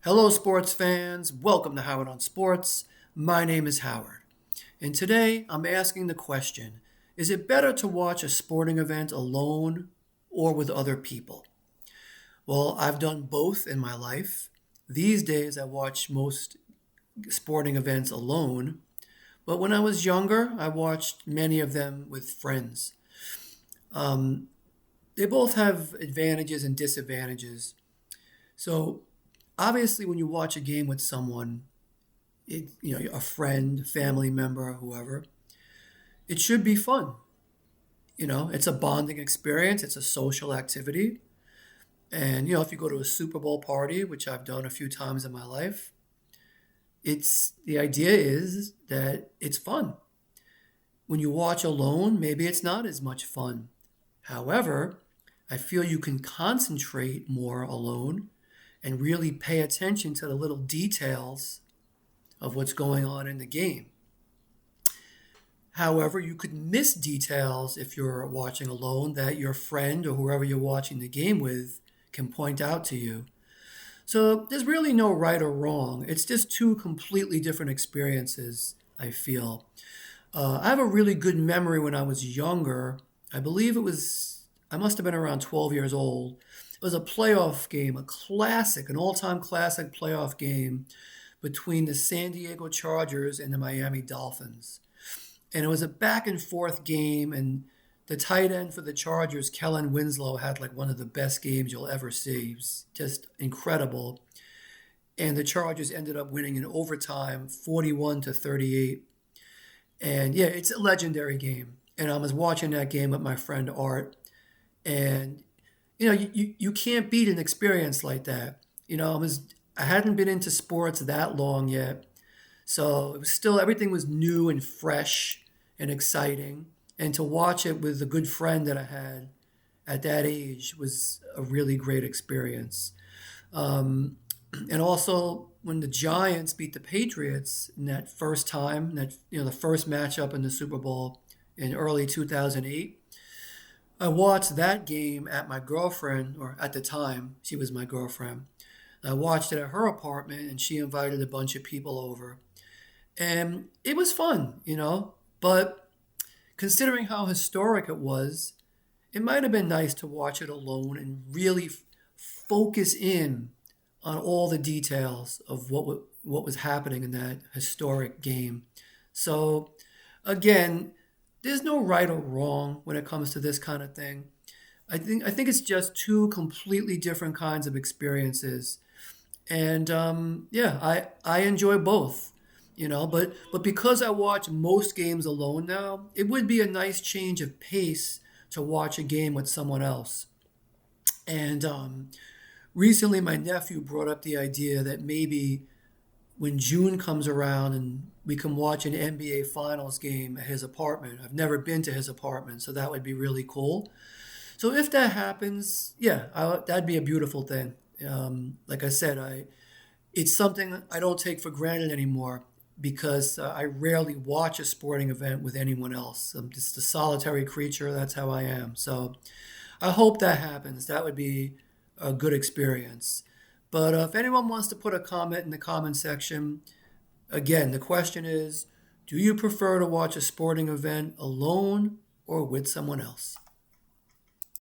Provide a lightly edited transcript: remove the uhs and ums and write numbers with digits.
Hello, sports fans. Welcome to Howard on Sports. My name is Howard. And today I'm asking the question, is it better to watch a sporting event alone or with other people? Well, I've done both in my life. These days I watch most sporting events alone, but when I was younger, I watched many of them with friends. Um, they both have advantages and disadvantages. So obviously, when you watch a game with someone, a friend, family member, whoever, it should be fun. It's a bonding experience. It's a social activity. And if you go to a Super Bowl party, which I've done a few times in my life, it's the idea is that it's fun. When you watch alone, maybe it's not as much fun. However, I feel you can concentrate more alone and really pay attention to the little details of what's going on in the game. However, you could miss details if you're watching alone that your friend or whoever you're watching the game with can point out to you. So there's really no right or wrong. It's just two completely different experiences, I feel. I have a really good memory when I was younger. I must have been around 12 years old. It was a playoff game, a classic, an all-time classic playoff game between the San Diego Chargers and the Miami Dolphins. And it was a back and forth game, and the tight end for the Chargers, Kellen Winslow, had like one of the best games you'll ever see. It was just incredible. And the Chargers ended up winning in overtime, 41-38. And yeah, it's a legendary game. And I was watching that game with my friend Art, and you can't beat an experience like that. I hadn't been into sports that long yet, so it was still everything was new and fresh and exciting. And to watch it with a good friend that I had at that age was a really great experience. And also when the Giants beat the Patriots in that first time, the first matchup in the Super Bowl in early 2008. I watched that game at my girlfriend, or at the time, she was my girlfriend. I watched it at her apartment, and she invited a bunch of people over. And it was fun, but considering how historic it was, it might have been nice to watch it alone and really focus in on all the details of what was happening in that historic game. So, again, there's no right or wrong when it comes to this kind of thing. I think it's just two completely different kinds of experiences, and yeah, I enjoy both. But because I watch most games alone now, it would be a nice change of pace to watch a game with someone else. And recently, my nephew brought up the idea that maybe when June comes around and we can watch an NBA Finals game at his apartment. I've never been to his apartment, so that would be really cool. So if that happens, yeah, that'd be a beautiful thing. Like I said, it's something I don't take for granted anymore because I rarely watch a sporting event with anyone else. I'm just a solitary creature. That's how I am. So I hope that happens. That would be a good experience. But if anyone wants to put a comment in the comment section, again, the question is, do you prefer to watch a sporting event alone or with someone else?